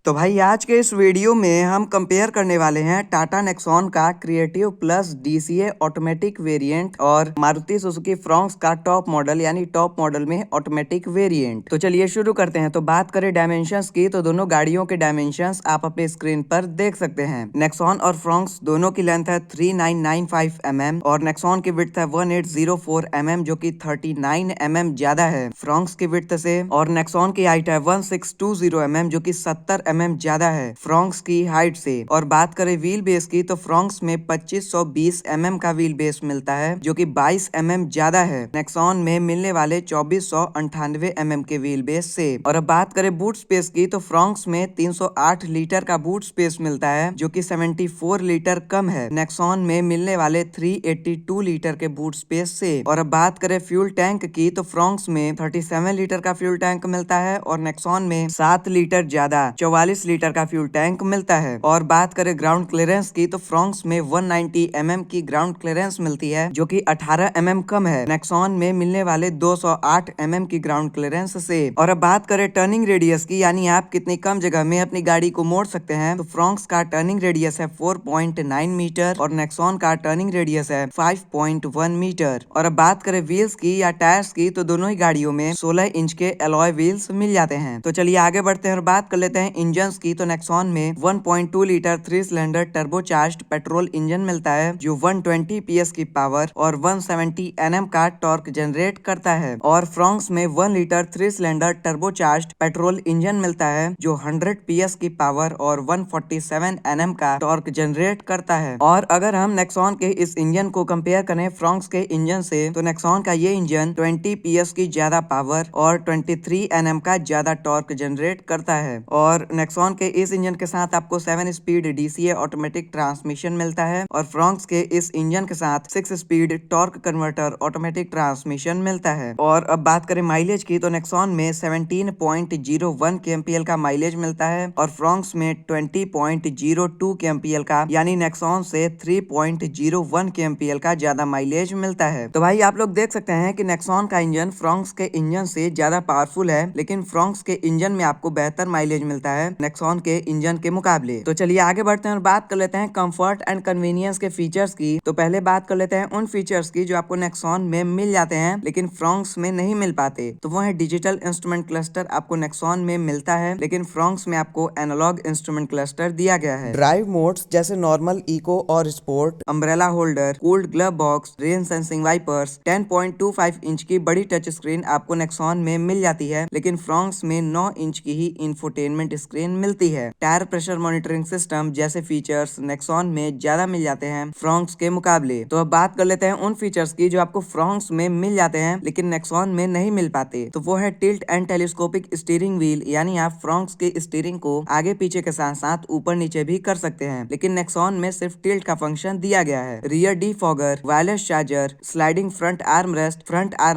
तो भाई आज के इस वीडियो में हम कंपेयर करने वाले हैं टाटा नेक्सॉन का creative plus DCA automatic variant और मारुति सुजुकी फ्रॉन्क्स का टॉप मॉडल यानी टॉप मॉडल में ऑटोमेटिक वेरिएंट। तो चलिए शुरू करते हैं। तो बात करें डायमेंशंस की तो दोनों गाड़ियों के डायमेंशंस आप अपने स्क्रीन पर देख सकते हैं। नेक्सॉन और फ्रॉन्क्स दोनों की लेंथ है 3995 mm और नेक्सॉन की विड्थ है 1804 mm जो की 39 mm ज्यादा है फ्रॉन्क्स की विड्थ से, और नेक्सॉन की हाइट है 1620 mm जो की 70 ज्यादा है फ्रॉन्क्स की हाइट से। और बात करें व्हील बेस की तो फ्रॉन्क्स में 2520 का व्हील बेस मिलता है जो कि 22 ज्यादा है नेक्सॉन में मिलने वाले 2498 के व्हील बेस से। और अब बात करें बूट स्पेस की तो फ्रॉन्क्स में 308 लीटर का बूट स्पेस मिलता है जो कि 74 लीटर कम है नेक्सॉन में मिलने वाले 382 लीटर के बूट स्पेस से। और अब बात करें फ्यूल टैंक की तो फ्रॉन्क्स में 37 लीटर का फ्यूल टैंक मिलता है और नेक्सॉन में 7 लीटर ज्यादा 44 लीटर का फ्यूल टैंक मिलता है। और बात करें ग्राउंड क्लियरेंस की तो फ्रॉन्क्स में 190 की ग्राउंड क्लियरेंस मिलती है जो कि 18 कम है नेक्सॉन में मिलने वाले 208 की ग्राउंड क्लियरेंस से। और अब बात करें टर्निंग रेडियस की यानी आप कितनी कम जगह में अपनी गाड़ी को मोड़ सकते हैं तो फ्रॉन्क्स का टर्निंग रेडियस है 4.9 मीटर और नेक्सॉन का टर्निंग रेडियस है 5.1 मीटर। और अब बात करें व्हील्स की या टायर्स की तो दोनों ही गाड़ियों में 16 इंच के एलॉय व्हील्स मिल जाते हैं। तो चलिए आगे बढ़ते हैं और बात कर लेते हैं इंजन की। तो नेक्सॉन में 1.2 litre 3 cylinder turbocharged petrol engine मिलता है जो 120 पीएस की पावर और 170 Nm का टॉर्क जनरेट करता है। और फ्रॉन्क्स में 1 litre 3 cylinder turbocharged petrol engine मिलता है जो 100 पीएस की पावर और 147 Nm का टॉर्क जनरेट करता है। और अगर हम नेक्सॉन के इस इंजन को कंपेयर करें फ्रॉन्क्स के इंजन से तो नेक्सॉन का ये इंजन 20 पीएस की ज्यादा पावर और 23 Nm का ज्यादा टॉर्क जनरेट करता है। और नेक्सॉन के इस इंजन के साथ आपको 7 स्पीड डीसीए ऑटोमेटिक ट्रांसमिशन मिलता है और फ्रॉन्क्स के इस इंजन के साथ 6 speed torque converter automatic transmission मिलता है। और अब बात करें माइलेज की तो नेक्सॉन में 17.01 kmpl का माइलेज मिलता है और फ्रॉन्क्स में 20.02 kmpl का, यानी नेक्सॉन से 3.01 kmpl का ज्यादा माइलेज मिलता है। तो भाई आप लोग देख सकते हैं कि नेक्सॉन का इंजन फ्रॉन्क्स के इंजन से ज्यादा पावरफुल है, लेकिन फ्रॉन्क्स के इंजन में आपको बेहतर माइलेज मिलता है नेक्सॉन के इंजन के मुकाबले। तो चलिए आगे बढ़ते हैं और बात कर लेते हैं कंफर्ट एंड कन्वीनियंस के फीचर्स की। तो पहले बात कर लेते हैं उन फीचर्स की जो आपको नेक्सॉन में मिल जाते हैं लेकिन फ्रॉन्क्स में नहीं मिल पाते। तो वो है डिजिटल इंस्ट्रूमेंट क्लस्टर आपको नेक्सॉन में मिलता है लेकिन फ्रॉन्क्स में आपको एनालॉग इंस्ट्रूमेंट क्लस्टर दिया गया है। ड्राइव मोड्स जैसे नॉर्मल, इको और sport, umbrella holder, cooled glove box, rain sensing wipers, 10.25 inch की बड़ी टच स्क्रीन आपको नेक्सॉन में मिल जाती है लेकिन फ्रॉन्क्स में 9 इंच की ही इंफोटेनमेंट स्क्रीन मिलती है। टायर प्रेशर मॉनिटरिंग सिस्टम जैसे फीचर्स नेक्सॉन में ज्यादा मिल जाते हैं फ्रॉन्क्स के मुकाबले। तो अब बात कर लेते हैं उन फीचर्स की जो आपको फ्रॉन्क्स में मिल जाते हैं लेकिन नेक्सॉन में नहीं मिल पाते। तो वो है tilt and telescopic steering wheel, यानी आप फ्रॉन्क्स के स्टीयरिंग को आगे पीछे के साथ साथ ऊपर नीचे भी कर सकते हैं लेकिन नेक्सॉन में सिर्फ टिल्ट का फंक्शन दिया गया है। Rear defogger, wireless charger, sliding front arm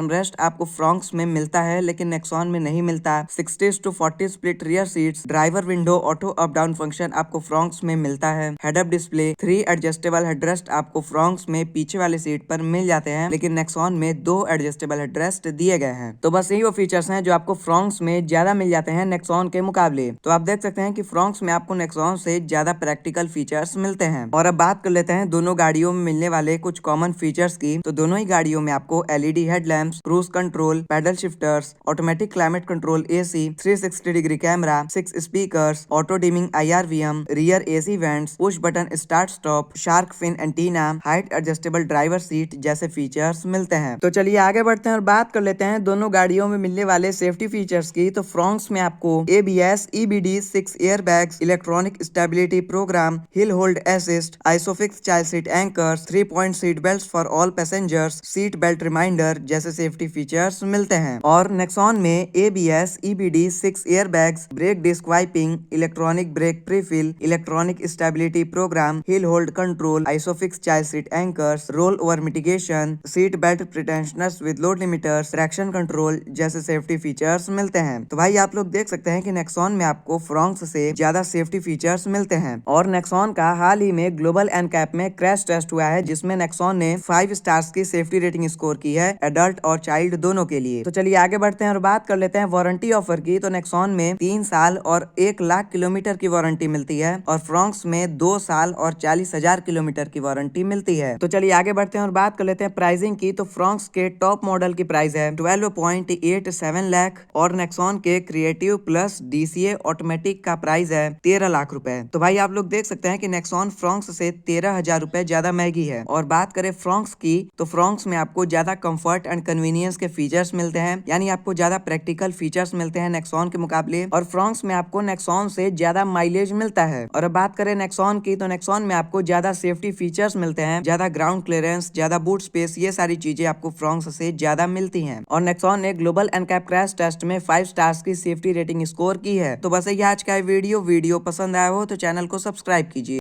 rest आपको फ्रॉन्क्स में मिलता है लेकिन नेक्सॉन में नहीं मिलता। 60:40 split rear seats, driver window auto up down function आपको फ्रॉन्क्स में मिलता है। Head up display, 3 adjustable headrest आपको फ्रॉन्क्स में पीछे वाली सीट पर मिल जाते हैं लेकिन नेक्सॉन में 2 एडजस्टेबल हेडरेस्ट दिए गए हैं। तो बस यही वो फीचर्स हैं जो आपको फ्रॉन्क्स में ज्यादा मिल जाते हैं नेक्सॉन के मुकाबले। तो आप देख सकते हैं कि फ्रॉन्क्स में आपको नेक्सॉन से ज्यादा प्रैक्टिकल फीचर्स मिलते हैं। और अब बात कर लेते हैं दोनों गाड़ियों में मिलने वाले कुछ कॉमन फीचर्स की। तो दोनों ही गाड़ियों में आपको LED headlamps, cruise control, paddle shifters, automatic climate control AC, 360 degree camera, 6 speakers, auto dimming IRVM, rear AC vents, push button start stop, shark fin antenna, height adjustable driver seat जैसे features मिलते हैं। तो चलिए आगे बढ़ते हैं और बात कर लेते हैं दोनों गाड़ियों में मिलने वाले सेफ्टी फीचर्स की। तो फ्रॉन्क्स में आपको ABS, EBD, 6 air bags, electronic stability programme, hill hold assist, isofix child seat anchors, 3 point seat belt for all passengers, seat belt reminder जैसे सेफ्टी फीचर्स मिलते हैं। और नेक्सॉन में ABS, EBD, 6 air bags, brake disc wiping, electronic brake prefill, electronic stability programme, hill hold control, isofix child seat anchors, roll over mitigation, seat belt pretensioners with load limiters, traction control जैसे safety features मिलते हैं। तो भाई आप लोग देख सकते हैं कि नेक्सॉन में आपको फ्रॉन्क्स से ज्यादा सेफ्टी फीचर्स मिलते हैं। और नेक्सॉन का हाल ही में ग्लोबल एनकैप में क्रैश टेस्ट हुआ है जिसमें नेक्सॉन ने 5 स्टार्स की सेफ्टी रेटिंग स्कोर की है एडल्ट और चाइल्ड दोनों के लिए। तो चलिए आगे बढ़ते हैं और बात कर लेते हैं वारंटी ऑफर की। तो नेक्सॉन में 3 साल और 1 लाख किलोमीटर की वारंटी मिलती है और फ्रॉन्क्स में 2 साल और 40,000 किलोमीटर की वारंटी मिलती है। तो चलिए आगे बढ़ते हैं और बात कर लेते हैं प्राइसिंग की। तो फ्रॉन्क्स के टॉप मॉडल की प्राइस है 12.87 लाख और नेक्सॉन के क्रिएटिव प्लस डीसीए ऑटोमेटिक का प्राइस है 13 लाख रुपए। तो भाई आप लोग देख सकते हैं कि नेक्सॉन फ्रॉन्क्स से 13,000 रुपए ज्यादा महंगी है। और बात करें फ्रॉन्क्स की, तो फ्रॉन्क्स में आपको ज्यादा कंफर्ट एंड कन्वीनियंस के फीचर्स मिलते हैं, यानी आपको ज्यादा प्रैक्टिकल फीचर्स मिलते हैं नेक्सॉन के मुकाबले। और फ्रॉन्क्स में आपको नेक्सॉन से ज्यादा माइलेज मिलता है। और अब बात करें नेक्सॉन की, तो नेक्सॉन में आपको ज्यादा सेफ्टी फीचर्स मिलते हैं, ज्यादा ग्राउंड क्लियरेंस, ज्यादा बूट स्पेस, ये सारी चीजें आपको फ्रॉन्क्स से ज्यादा मिलती हैं। और नेक्सॉन ने ग्लोबल एनकैप क्रैश टेस्ट में 5 स्टार्स की सेफ्टी रेटिंग स्कोर की है। तो बस ये आज का वीडियो पसंद आया हो तो चैनल को सब्सक्राइब कीजिए।